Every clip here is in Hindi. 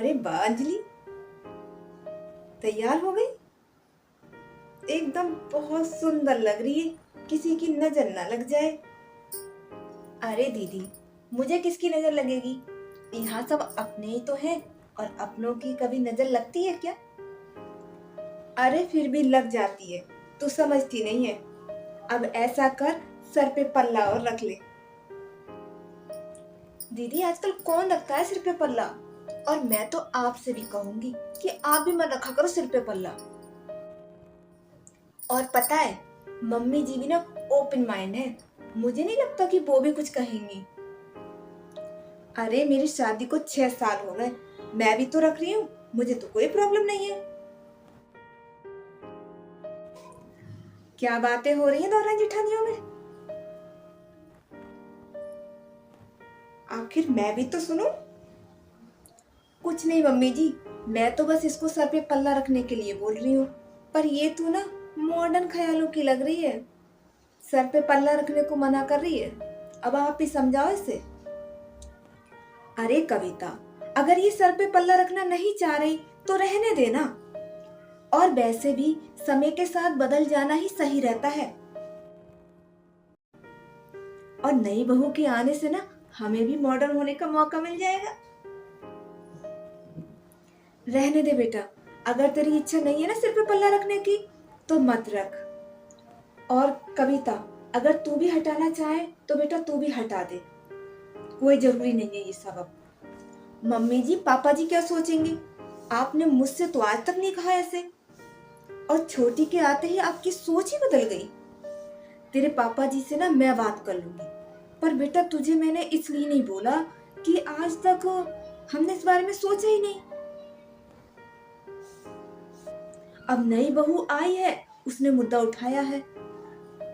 अरे वाह अंजलि, तैयार हो गई। एकदम बहुत सुंदर लग रही है, किसी की नजर ना लग जाए। अरे दीदी, मुझे किसकी नजर लगेगी? यहाँ सब अपने ही तो हैं, और अपनों की कभी नजर लगती है क्या? अरे फिर भी लग जाती है, तू समझती नहीं है। अब ऐसा कर, सर पे पल्ला और रख ले। दीदी आजकल कौन रखता है सिर पे पल्ला? और मैं तो आपसे भी कहूंगी कि आप भी मत रखा करो सिर पे पल्ला। और पता है, मम्मी जी भी ना ओपन माइंड है, मुझे नहीं लगता कि वो भी कुछ कहेंगी। अरे मेरी शादी को 6 साल हो गए, मैं भी तो रख रही हूँ, मुझे तो कोई प्रॉब्लम नहीं है। क्या बातें हो रही हैं दोनों जेठानियों में? आखिर मैं भी तो सुनूं। कुछ नहीं मम्मी जी, मैं तो बस इसको सर पे पल्ला रखने के लिए बोल रही हूँ। पर ये तो ना मॉडर्न ख्यालों की लग रही है, सर पे पल्ला रखने को मना कर रही है। अब आप ही समझाओ इसे। अरे कविता, अगर ये सर पे पल्ला रखना नहीं चाह रही तो रहने देना। और वैसे भी समय के साथ बदल जाना ही सही रहता है। और नई बहू के आने से ना हमें भी मॉडर्न होने का मौका मिल जाएगा। रहने दे बेटा, अगर तेरी इच्छा नहीं है ना सिर पे पल्ला रखने की तो मत रख। और कविता, अगर तू भी हटाना चाहे तो बेटा तू भी हटा दे, कोई जरूरी नहीं है ये सब। अब मम्मी जी पापा जी क्या सोचेंगे? आपने मुझसे तो आज तक नहीं कहा ऐसे, और छोटी के आते ही आपकी सोच ही बदल गई। तेरे पापा जी से ना मैं बात कर लूंगी। पर बेटा तुझे मैंने इसलिए नहीं बोला कि आज तक हमने इस बारे में सोचा ही नहीं। अब नई बहू आई है, उसने मुद्दा उठाया है,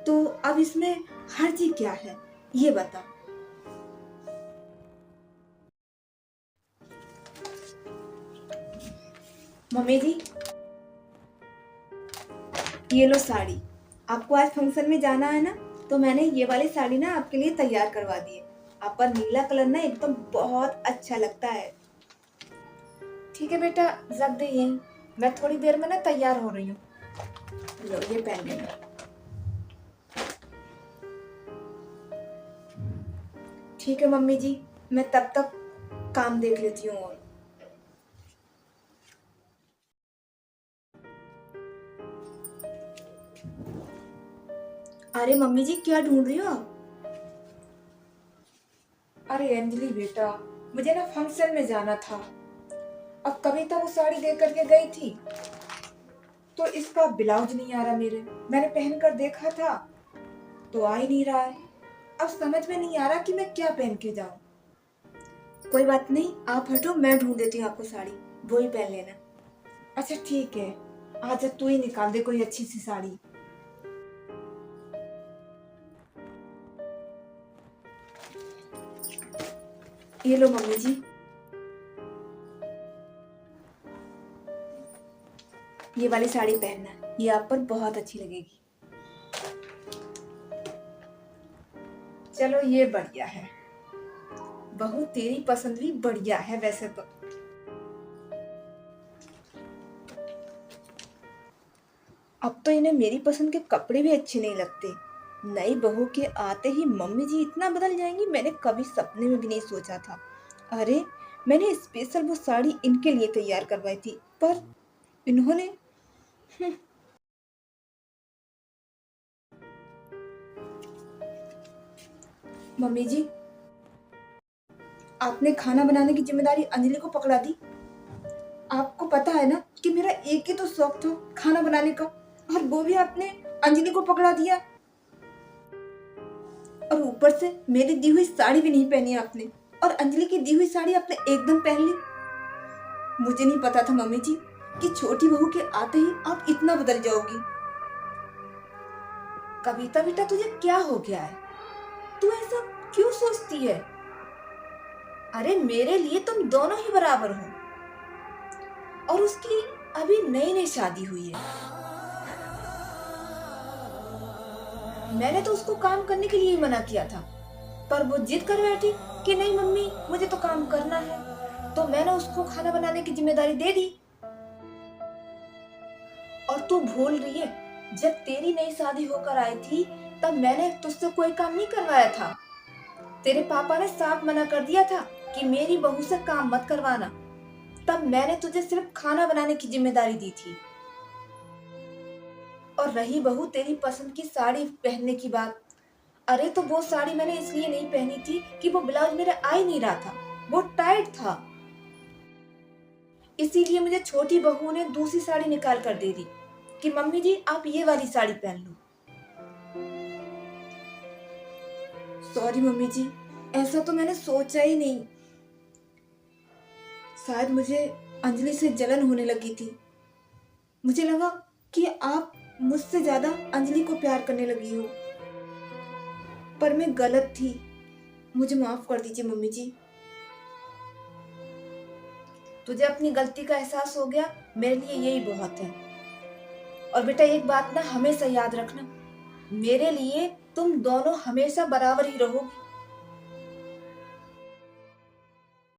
तो अब इसमें हर्जी क्या है ये बता। मम्मी जी, ये लो साड़ी। आपको आज फंक्शन में जाना है ना, तो मैंने ये वाली साड़ी ना आपके लिए तैयार करवा दी है। आप पर नीला कलर ना एकदम बहुत अच्छा लगता है। ठीक है बेटा, रख दे ये, मैं थोड़ी देर में ना तैयार हो रही हूँ। लो ये पहन लेना। ठीक है मम्मी जी, मैं तब तक काम देख लेती हूँ। और अरे मम्मी जी क्या ढूंढ रही हो आप? अरे अंजलि बेटा, मुझे ना फंक्शन में जाना था। अब कविता वो साड़ी दे करके गई थी, तो इसका ब्लाउज नहीं आ रहा मेरे। मैंने पहन कर देखा था तो आ ही नहीं रहा है। अब समझ में नहीं आ रहा कि मैं क्या पहन के जाऊं। कोई बात नहीं, आप हटो, मैं ढूंढ देती हूँ आपको साड़ी, वो ही पहन लेना। अच्छा ठीक है, आज तू ही निकाल दे कोई अच्छी सी साड़ी। ये लो मम्मी जी, ये वाली साड़ी पहनना, ये आप पर बहुत अच्छी लगेगी। चलो ये बढ़िया है, बहू तेरी पसंद भी बढ़िया है वैसे तो। अब तो इन्हें मेरी पसंद के कपड़े भी अच्छे नहीं लगते। नई बहू के आते ही मम्मी जी इतना बदल जाएंगी, मैंने कभी सपने में भी नहीं सोचा था। अरे मैंने स्पेशल वो साड़ी इनके लिए तैयार करवाई थी, पर इन्होंने मम्मी जी, आपने खाना बनाने की जिम्मेदारी अंजलि को पकड़ा दी। आपको पता है ना कि मेरा एक ही तो शौक था खाना बनाने का, और वो भी आपने अंजलि को पकड़ा दिया। और ऊपर से मेरी दी हुई साड़ी भी नहीं पहनी आपने, और अंजलि की दी हुई साड़ी आपने एकदम पहन ली। मुझे नहीं पता था मम्मी जी कि छोटी बहू के आते ही आप इतना बदल जाओगी। कविता बेटा तुझे क्या हो गया है? तू ऐसा क्यों सोचती है? अरे मेरे लिए तुम दोनों ही बराबर हो, और उसकी अभी नई नई शादी हुई है। मैंने तो उसको काम करने के लिए ही मना किया था, पर वो जिद कर बैठी कि नहीं मम्मी मुझे तो काम करना है। तो मैंने उसको खाना बनाने की जिम्मेदारी दे दी। और तू भूल रही है, जब तेरी नई शादी होकर आई थी तब मैंने तुझसे कोई काम नहीं करवाया था। तेरे पापा ने साफ मना कर दिया था कि मेरी बहू से काम मत करवाना। तब मैंने तुझे सिर्फ खाना बनाने की जिम्मेदारी दी थी। और रही बहू तेरी पसंद की साड़ी पहनने की बात, अरे तो वो साड़ी मैंने इसलिए नहीं पहनी थी कि वो ब्लाउज मेरे आ ही नहीं रहा था, वो टाइट था। इसीलिए मुझे छोटी बहू ने दूसरी साड़ी निकाल कर दे दी कि मम्मी जी आप ये वाली साड़ी पहन लो। सॉरी मम्मी जी, ऐसा तो मैंने सोचा ही नहीं। शायद मुझे अंजलि से जलन होने लगी थी। मुझे लगा कि आप मुझसे ज्यादा अंजलि को प्यार करने लगी हो, पर मैं गलत थी। मुझे माफ कर दीजिए मम्मी जी। तुझे अपनी गलती का एहसास हो गया, मेरे लिए यही बहुत है। और बेटा एक बात ना हमेशा याद रखना, मेरे लिए तुम दोनों हमेशा बराबर ही रहोगी।